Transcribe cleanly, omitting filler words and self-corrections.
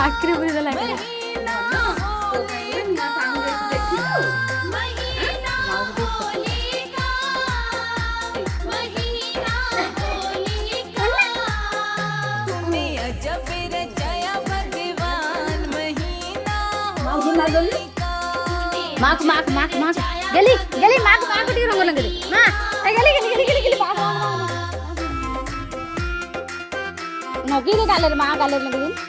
आखिरी बुरी देला माक माक माक माक गेली गेली माक माक टी रंग लंग दे ना ए गेली गेली गेली गेली गेली माक नगी रे गाले मा गाले लंग दे